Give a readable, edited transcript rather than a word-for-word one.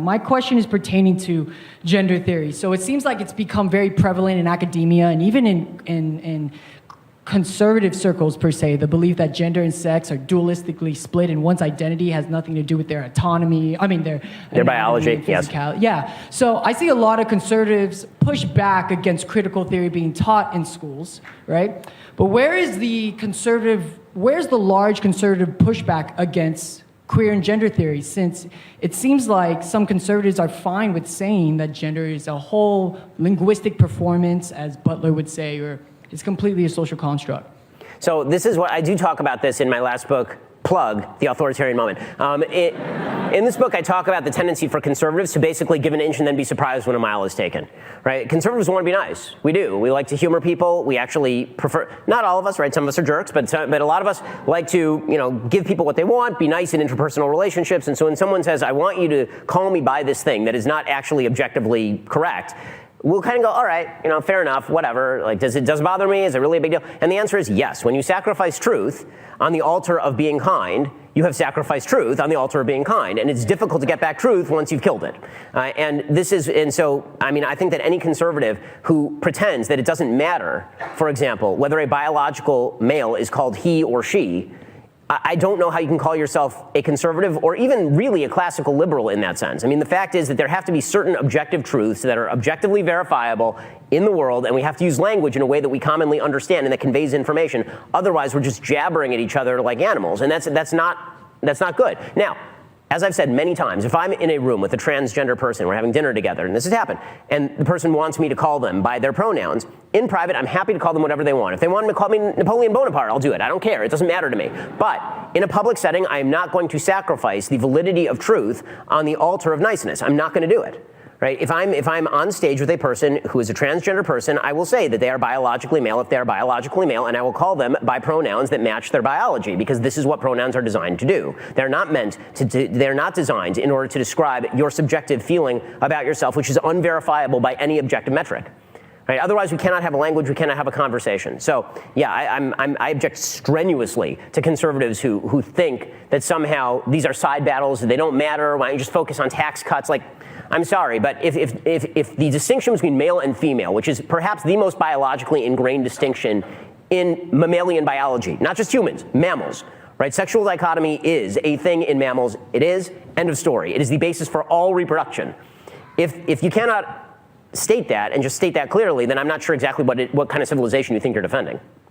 My question is pertaining to gender theory. So it seems like it's become very prevalent in academia and even in conservative circles per se, the belief that gender and sex are dualistically split and one's identity has nothing to do with their autonomy, their biology, yes. Yeah, so I see a lot of conservatives push back against critical theory being taught in schools, right? But where's the large conservative pushback against queer and gender theory, since it seems like some conservatives are fine with saying that gender is a whole linguistic performance, as Butler would say, or it's completely a social construct. So this is what I do talk about this in my last book, Plug, The Authoritarian Moment. In this book, I talk about the tendency for conservatives to basically give an inch and then be surprised when a mile is taken, right? Conservatives want to be nice. We do. We like to humor people. We actually prefer, not all of us, right? Some of us are jerks, but a lot of us like to, give people what they want, be nice in interpersonal relationships. And so when someone says, I want you to call me by this thing that is not actually objectively correct, we'll kind of go, all right, fair enough, whatever. Like, does it bother me? Is it really a big deal? And the answer is yes. When you sacrifice truth on the altar of being kind, you have sacrificed truth on the altar of being kind. And it's difficult to get back truth once you've killed it. So, I think that any conservative who pretends that it doesn't matter, for example, whether a biological male is called he or she, I don't know how you can call yourself a conservative or even really a classical liberal in that sense. The fact is that there have to be certain objective truths that are objectively verifiable in the world, and we have to use language in a way that we commonly understand and that conveys information. Otherwise, we're just jabbering at each other like animals, and that's not good. Now, as I've said many times, if I'm in a room with a transgender person, we're having dinner together, and this has happened, and the person wants me to call them by their pronouns, in private, I'm happy to call them whatever they want. If they want to call me Napoleon Bonaparte, I'll do it. I don't care. It doesn't matter to me. But in a public setting, I am not going to sacrifice the validity of truth on the altar of niceness. I'm not going to do it. Right? If I'm on stage with a person who is a transgender person, I will say that they are biologically male if they are biologically male, and I will call them by pronouns that match their biology, because this is what pronouns are designed to do. They're not they're not designed in order to describe your subjective feeling about yourself, which is unverifiable by any objective metric. Right? Otherwise, we cannot have a language, we cannot have a conversation. So, yeah, I object strenuously to conservatives who think that somehow these are side battles, they don't matter, why don't you just focus on tax cuts? Like, I'm sorry, but if the distinction between male and female, which is perhaps the most biologically ingrained distinction in mammalian biology, not just humans, mammals, right? Sexual dichotomy is a thing in mammals. It is, end of story. It is the basis for all reproduction. If you cannot state that and just state that clearly, then I'm not sure exactly what kind of civilization you think you're defending.